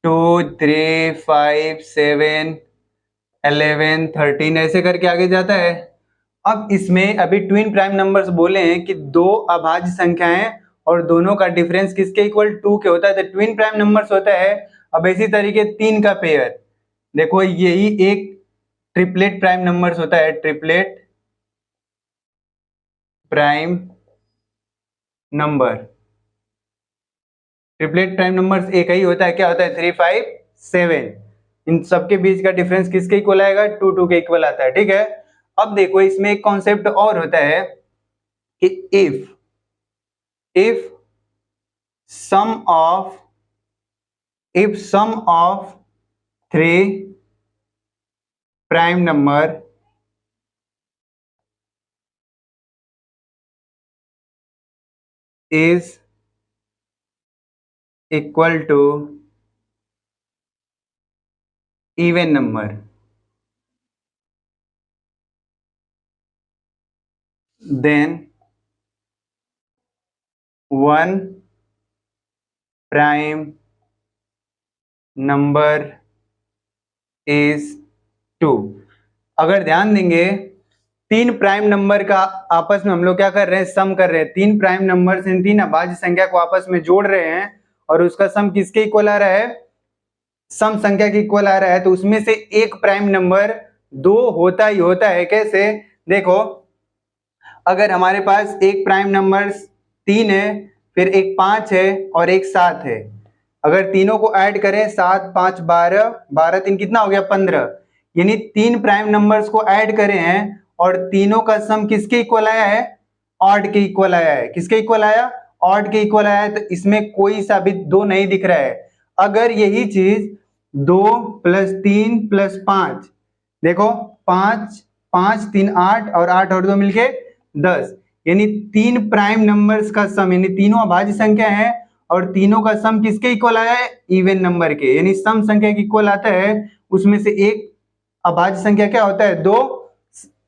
2, 3, 5, 7, 11, 13 ऐसे करके आगे जाता है। अब इसमें अभी ट्विन प्राइम नंबर्स बोले हैं कि दो अभाज्य संख्याएं और दोनों का डिफरेंस किसके इक्वल? 2 के होता है, तो ट्विन प्राइम नंबर्स होता है। अब इसी तरीके 3 का पेयर, देखो यही एक ट्रिपलेट प्राइम नंबर्स होता है, triplet prime number. Triplet prime numbers एक ही होता है, क्या होता है? 3, 5, 7। इन सबके बीच का डिफरेंस किसके इक्वल आएगा? 2, 2 के इक्वल आता है। ठीक है, अब देखो इसमें एक कॉन्सेप्ट और होता है कि if sum of 3 prime number is equal to even number, then one prime number is 2। अगर ध्यान देंगे 3 प्राइम नंबर का आपस में हम लोग क्या कर रहे हैं? सम कर रहे हैं। 3 प्राइम नंबर से 3 अभाज्य संख्या को आपस में जोड़ रहे हैं और उसका सम किसके इक्वल आ रहा है? सम संख्या के इक्वल आ रहा है। तो उसमें से एक प्राइम नंबर 2 होता ही होता है। कैसे? देखो अगर हमारे पास एक प्राइम नंबर 3 है, फिर एक 5 है और एक 7 है, अगर तीनों को ऐड करें 7, 5, 12, 12, 3 कितना हो गया? 15। यानी 3 प्राइम नंबर्स को ऐड करे हैं और तीनों का सम किसके इक्वल आया है? ऑड के इक्वल आया है। किसके इक्वल आया? ऑड के इक्वल आया है। तो इसमें कोई सा भी 2 नहीं दिख रहा है। अगर यही चीज 2 + 3 + 5, देखो 5, 5, 3, 8 और 8 और 2 मिलके 10, यानी 3 प्राइम नंबर्स का सम, यानी तीनों अभाज्य संख्या है और तीनों का सम किसके इक्वल आया है? इवन नंबर के, यानी सम संख्या के इक्वल आता है। उसमें से एक अभाज्य संख्या क्या होता है? 2।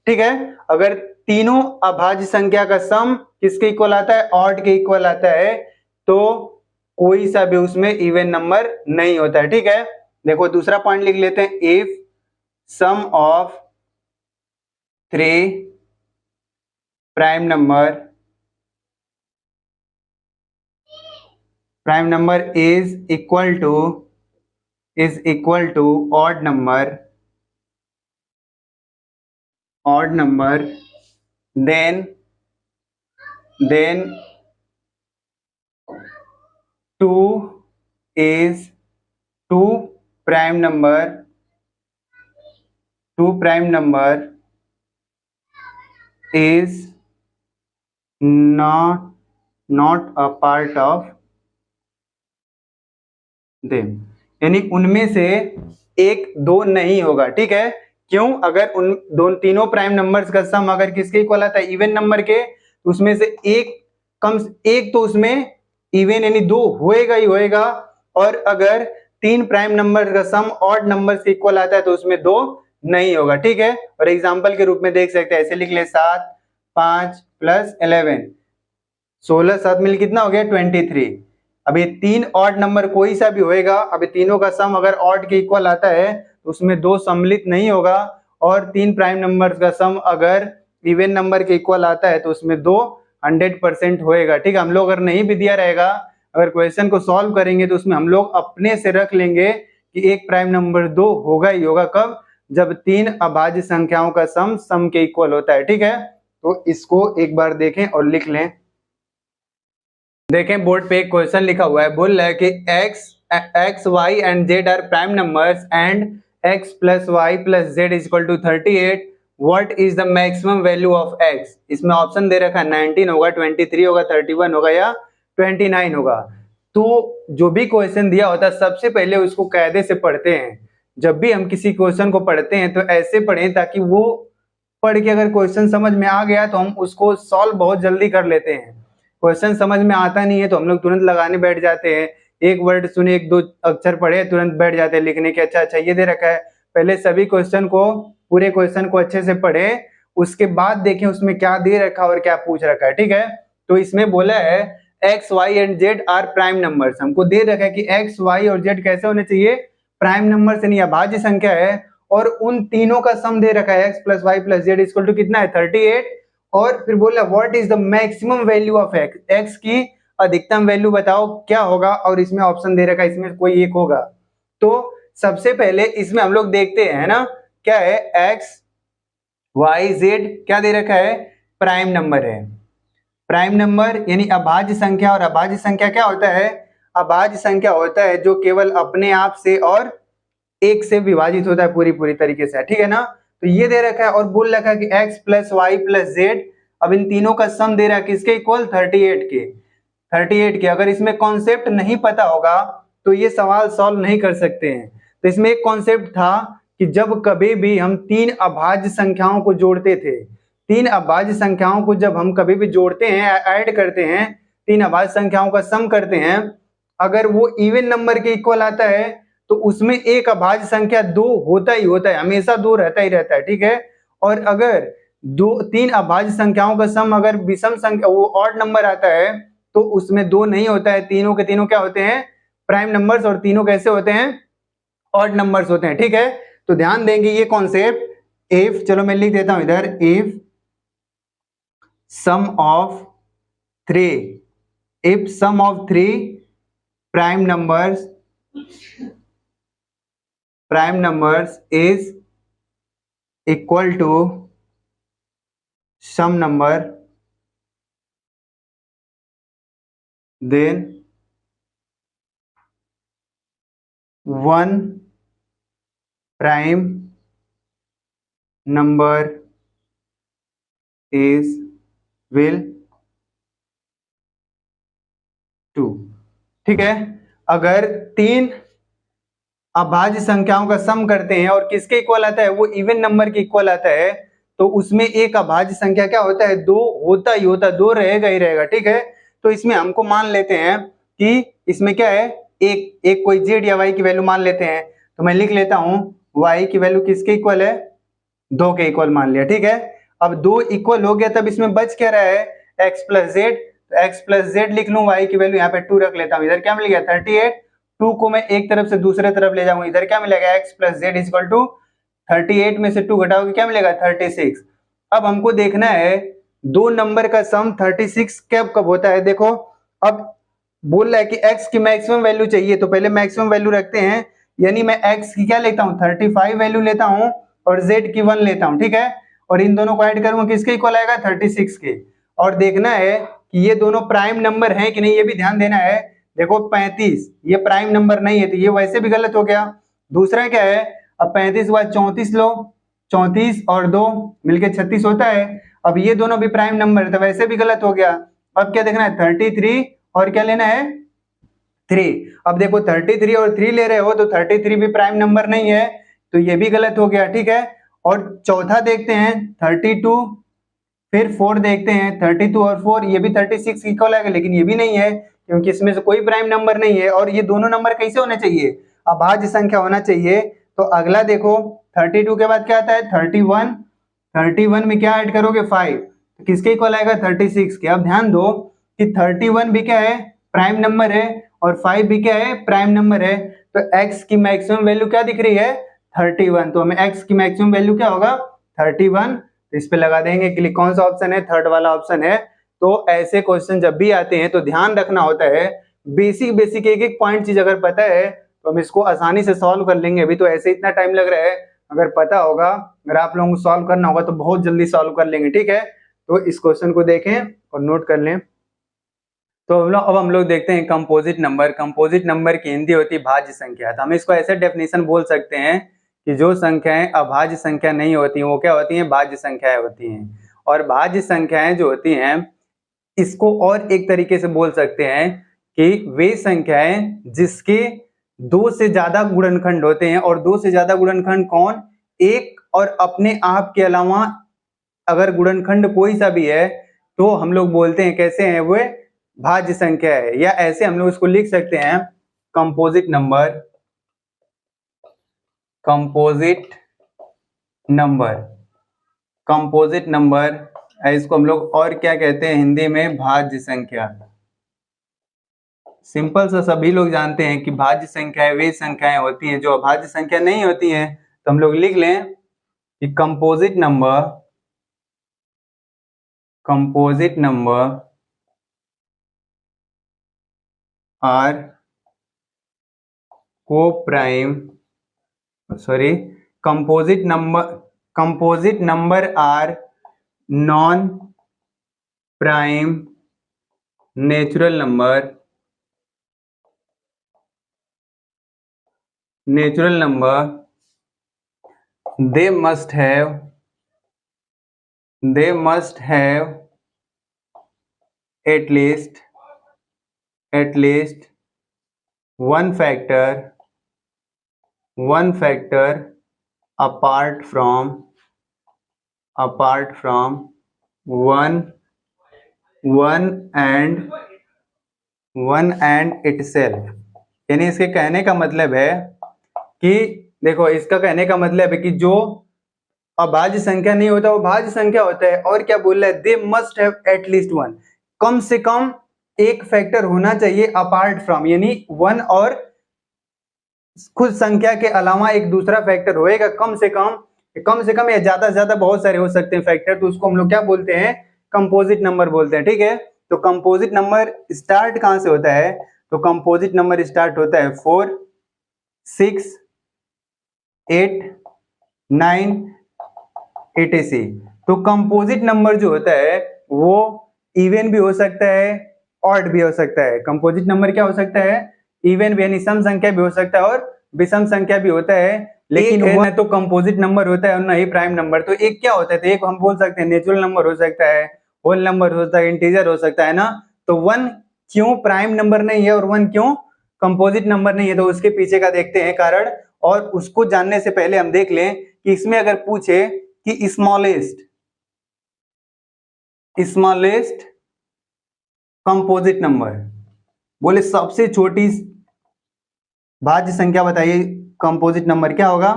ठीक है, अगर तीनों अभाज्य संख्या का सम किसके इक्वल आता है? ऑड के इक्वल आता है, तो कोई सा भी उसमें इवन नंबर नहीं होता है। ठीक है, देखो दूसरा पॉइंट लिख लेते हैं। If sum of 3 prime number is equal to odd number, then 2 prime number is not a part of them, यानी उनमें से एक 2 नहीं होगा। ठीक है, क्यों? अगर उन तीनों प्राइम नंबर्स का सम अगर किसके इक्वल आता है? इवन नंबर के, तो उसमें से एक तो उसमें इवन यानी 2 होएगा ही होएगा। और अगर 3 प्राइम नंबर का सम ऑड नंबर से इक्वल आता है तो उसमें 2 नहीं होगा। ठीक है, और एग्जांपल के रूप में देख सकते हैं, ऐसे लिख ले 7, 5 + 11, 16, 7 मिल कितना हो गया? 23। अब ये 3 ऑड नंबर कोई सा भी होएगा, अब तीनों का सम अगर ऑड के इक्वल आता है तो उसमें 2 सम्मिलित नहीं होगा। और 3 प्राइम नंबर्स का सम अगर इवन नंबर के इक्वल आता है तो उसमें 2 100% होएगा। ठीक है, हम लोग अगर नहीं भी दिया रहेगा, अगर क्वेश्चन को सॉल्व करेंगे तो उसमें हम लोग अपने से रख लेंगे कि एक प्राइम नंबर 2 होगा ही होगा। कब? जब 3 अभाज्य संख्याओं का सम के इक्वल होता है। ठीक है, तो इसको एक बार देखें और लिख लें। देखें बोर्ड पे एक क्वेश्चन लिखा हुआ है, बोल रहा है कि x, y and z are prime numbers and x + y + z = 38। What is the maximum value of x? इसमें ऑप्शन दे रखा है 19 होगा, 23 होगा, 31 होगा या 29 होगा। तो जो भी क्वेश्चन दिया होता है सबसे पहले उसको कायदे से पढ़ते हैं। जब भी हम किसी क्वेश्चन को पढ़ते हैं तो ऐसे पढ़ें ताकि वो पढ़ के अगर क्वेश्चन समझ में आ गया तो हम उसको सॉल्व बहुत जल्दी कर लेते हैं। क्वेश्चन समझ में आता नहीं है तो हम लोग तुरंत लगाने बैठ जाते हैं, एक वर्ड सुने, एक दो अक्षर पढ़े, तुरंत बैठ जाते हैं लिखने के। अच्छा ये दे रखा है, पहले सभी क्वेश्चन को, पूरे क्वेश्चन को अच्छे से पढ़े, उसके बाद देखें उसमें क्या दे रखा और क्या पूछ रखा है। ठीक है, तो इसमें बोला है x y and z are prime numbers. हमको दे रखा है कि एक्स वाई और जेड कैसे होने चाहिए, प्राइम नंबर से नहीं अभाज्य संख्या है, और उन तीनों का सम दे रखा है x plus y plus z equal to कितना है 38। और फिर बोला what is the maximum value of x, x की अधिकतम वैल्यू बताओ क्या होगा, और इसमें ऑप्शन दे रखा है इसमें कोई एक होगा। तो सबसे पहले इसमें हम लोग देखते हैं ना क्या है, एक्स वाई जेड क्या दे रखा है, प्राइम नंबर है। प्राइम नंबर यानी अभाज्य संख्या, और अभाज्य संख्या क्या होता है, अभाज्य संख्या होता है जो केवल अपने आप से और एक से विभाजित होता है पूरी तरीके से। ठीक है ना, तो ये दे रखा है और बोल रखा है कि x plus y plus z, अब इन तीनों का सम दे रहा है किसके इक्वल 38 के, 38 के। अगर इसमें कॉन्सेप्ट नहीं पता होगा तो ये सवाल सॉल्व नहीं कर सकते हैं। तो इसमें एक कॉन्सेप्ट था कि जब कभी भी हम तीन अभाज्य संख्याओं को जोड़ते थे, तीन अभाज्य संख्याओं को जब हम कभी भी जोड़ते हैं, ऐड करते हैं, तीन अभाज्य संख्याओं का सम करते हैं, अगर वो इवन नंबर के इक्वल आता है तो उसमें एक अभाज्य संख्या दो होता ही होता है, हमेशा दो रहता ही रहता है। ठीक है, और अगर तीन अभाज्य संख्याओं का सम अगर विषम संख्या वो ऑड नंबर आता है तो उसमें दो नहीं होता है, तीनों के तीनों क्या होते हैं, प्राइम नंबर्स, और तीनों कैसे होते हैं, ऑड नंबर्स होते हैं। ठीक है, तो ध्यान देंगे ये कॉन्सेप्ट, इफ, चलो मैं लिख देता हूं इधर, if sum of three, if sum of three prime numbers is equal to some number, then one prime number is will two. ठीक है, अगर तीन अभाज्य संख्याओं का सम करते हैं और किसके इक्वल आता है, वो इवन नंबर के इक्वल आता है, तो उसमें एक अभाज्य संख्या क्या होता है, दो होता ही होता, दो रहेगा ही रहेगा। ठीक है, तो इसमें हमको मान लेते हैं कि इसमें क्या है, एक कोई जेड या वाई की वैल्यू मान लेते हैं। तो मैं लिख लेता हूं वाई की वैल्यू किसके इक्वल है, दो के इक्वल मान लिया। ठीक है, अब दो इक्वल हो गया, तब इसमें बच क्या रहा है, एक्स प्लस जेड, तो एक्स प्लस जेड लिख लूं, वाई की वैल्यू यहाँ पे 2 रख लेता हूं, इधर क्या मिल गया 38, 2 को मैं एक तरफ से दूसरे तरफ ले जाऊंगा, इधर क्या मिलेगा x plus z equal to 38 में से 2 घटाओगे क्या मिलेगा 36। अब हमको देखना है दो नंबर का सम 36 कब होता है। देखो अब बोल रहा है कि x की मैक्सिमम वैल्यू चाहिए, तो पहले मैक्सिमम वैल्यू रखते हैं, यानी मैं x की क्या लेता हूँ 35 वैल्यू लेता हूँ और z की 1 लेता हूँ। ठीक है, और इन दोनों को ऐड करूंगा किसके इक्वल आएगा 36 के, और देखना है कि ये दोनों प्राइम नंबर हैं कि नहीं, ये भी ध्यान देना है। देखो 35 ये प्राइम नंबर नहीं है तो ये वैसे भी गलत हो गया। दूसरा क्या है, अब 35 के बाद 34 लो, 34 और 2 मिलके 36 होता है, अब ये दोनों भी प्राइम नंबर है तो वैसे भी गलत हो गया। अब क्या देखना है 33 और क्या लेना है 3। अब देखो 33 और 3 ले रहे हो तो 33 भी प्राइम नंबर नहीं है तो ये भी गलत हो गया। ठीक है, और चौथा देखते हैं 32, फिर 4 देखते हैं 32 और 4, ये भी 36 इक्वल आएगा, लेकिन ये भी नहीं है क्योंकि इसमें से कोई प्राइम नंबर नहीं है। और ये दोनों नंबर कैसे होने चाहिए, अभाज्य संख्या होना चाहिए। तो अगला देखो 32 के बाद क्या आता है 31, 31 में क्या ऐड करोगे 5, तो किसके इक्वल आएगा 36 के। अब ध्यान दो कि 31 भी क्या है प्राइम नंबर है और 5 भी क्या है प्राइम नंबर है, तो x की मैक्सिमम वैल्यू क्या दिख रही है 31, तो हमें x की मैक्सिमम वैल्यू क्या होगा 31, तो इस पे लगा देंगे क्लिक। कौन सा ऑप्शन है, थर्ड वाला ऑप्शन है। तो ऐसे क्वेश्चन जब भी आते हैं तो ध्यान रखना होता है, बेसिक एक पॉइंट चीज अगर पता है तो हम इसको आसानी से सॉल्व कर लेंगे। अभी तो ऐसे इतना टाइम लग रहा है, अगर पता होगा, अगर आप लोगों को सॉल्व करना होगा तो बहुत जल्दी सॉल्व कर लेंगे। ठीक है, तो इस क्वेश्चन को देखें और नोट कर लें। तो अब हम लोग देखते हैं कंपोजिट नंबर। कंपोजिट नंबर की हिंदी होती है भाज्य संख्या। तो हम इसको ऐसे डेफिनेशन बोल सकते हैं कि जो संख्याएं अभाज्य संख्या नहीं होती वो क्या होती हैं, भाज्य संख्याएं होती हैं। और भाज्य संख्याएं जो होती हैं इसको और एक तरीके से बोल सकते हैं कि वे संख्याएं जिसके दो से ज्यादा गुणनखंड होते हैं, और दो से ज्यादा गुणनखंड कौन, एक और अपने आप के अलावा अगर गुणनखंड कोई सा भी है तो हम लोग बोलते हैं कैसे हैं, वो भाज्य संख्या है। या ऐसे हम लोग इसको लिख सकते हैं composite number, composite number, composite number, इसको हम लोग और क्या कहते हैं हिंदी में, भाज्य संख्या। सिंपल सा सभी लोग जानते हैं कि भाज्य संख्याएं वे संख्याएं होती हैं जो अभाज्य संख्या नहीं होती हैं। तो हम लोग लिख लें कि composite number, composite number are coprime, sorry, composite number are non prime natural number, they must have at least one factor apart from one and itself। यानी इसके कहने का मतलब है कि देखो, इसका कहने का मतलब है कि जो अभाज्य संख्या नहीं होता वो भाज्य संख्या होता है। और क्या बोल रहा है, they must have at least one, कम से कम एक फैक्टर होना चाहिए अपार्ट फ्रॉम, यानी वन और खुद संख्या के अलावा एक दूसरा फैक्टर होएगा कम से कम या ज्यादा से ज्यादा बहुत सारे हो सकते हैं फैक्टर। तो उसको हम लोग क्या बोलते हैं, कंपोजिट नंबर बोलते हैं। ठीक है, तो कंपोजिट नंबर स्टार्ट कहां से होता है, तो कंपोजिट नंबर स्टार्ट होता है 4, 6, 8, 9 etc। तो कंपोजिट नंबर जो होता है वो इवन भी हो सकता है, ऑड भी हो सकता है। कंपोजिट नंबर क्या हो सकता है, इवन भी, यानी सम संख्या भी हो सकता है और विषम संख्या भी होता है। लेकिन वो न तो कंपोजिट नंबर होता है और न ही प्राइम नंबर। तो एक क्या होता है, तो एक हम बोल सकते हैं नेचुरल नंबर हो सकता है, होल नंबर हो सकता है, इंटीजर हो सकता है ना। तो वन क्यों प्राइम नंबर नहीं है और वन क्यों कंपोजिट नंबर नहीं है, तो उसके पीछे का देखते हैं कारण। और उसको जानने से पहले हम देख लें कि इसमें अगर पूछे कि स्मॉलेस्ट कंपोजिट नंबर, बोले सबसे छोटी भाज्य संख्या बताइए कंपोजिट नंबर क्या होगा।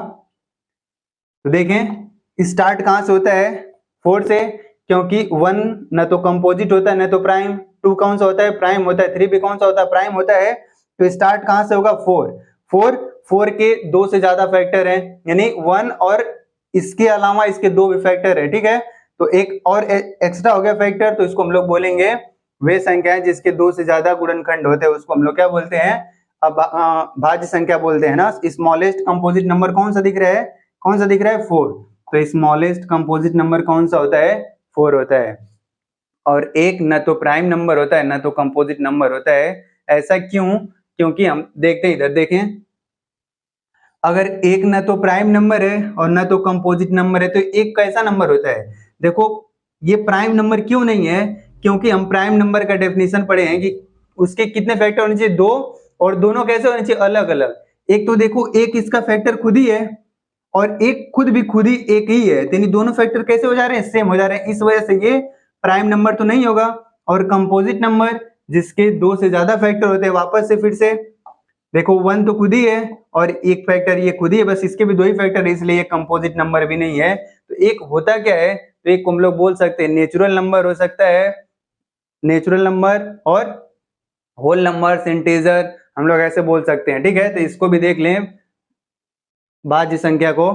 तो देखें स्टार्ट कहां से होता है, 4 से, क्योंकि 1 न तो कंपोजिट होता है न तो प्राइम। 2 कौन सा होता है, प्राइम होता है। 3 भी कौन सा होता है, प्राइम होता है। तो स्टार्ट कहां से होगा, 4 के 2 से ज्यादा फैक्टर हैं, यानी 1 और इसके अलावा इसके 2 भी फैक्टर है। ठीक है, तो एक और एक्स्ट्रा हो गया फैक्टर, तो इसको हम लोग बोलेंगे वे संख्याएं जिसके 2 से ज्यादा गुणनखंड होते हैं, उसको हम लोग क्या बोलते हैं, अब भाज्य संख्या बोलते हैं ना। स्मॉलेस्ट कंपोजिट नंबर कौन सा दिख रहा है, 4। तो स्मॉलेस्ट कंपोजिट नंबर कौन सा होता है, 4 होता है। और एक न तो प्राइम नंबर होता है न तो कंपोजिट नंबर होता है। ऐसा क्यों, क्योंकि हम देखते हैं, इधर देखें, अगर एक न तो प्राइम नंबर है और न तो कंपोजिट नंबर है तो एक कैसा नंबर होता है। देखो ये प्राइम नंबर क्यों नहीं है, क्योंकि हम प्राइम नंबर का डेफिनेशन पढ़े हैं कि उसके कितने फैक्टर होने चाहिए, 2, और दोनों कैसे होने चाहिए, अलग अलग। एक तो देखो एक इसका फैक्टर खुद ही है और एक खुद भी एक ही है, यानी दोनों फैक्टर कैसे हो जा रहे हैं, सेम हो जा रहे हैं। इस वजह से ये प्राइम नंबर तो नहीं होगा। और कंपोजिट नंबर जिसके 2 से ज्यादा फैक्टर होते हैं, वापस से फिर से देखो 1 तो खुद ही है और एक फैक्टर ये खुद ही है, बस इसके भी 2 ही फैक्टर है, इसलिए ये कंपोजिट नंबर भी नहीं है। तो एक होता क्या है, तो एक हम लोग बोल सकते हैं नेचुरल नंबर हो सकता है, नेचुरल नंबर, और होल नंबर, इंटीजर, हम लोग ऐसे बोल सकते हैं। ठीक है, तो इसको भी देख लें भाज्य संख्या को।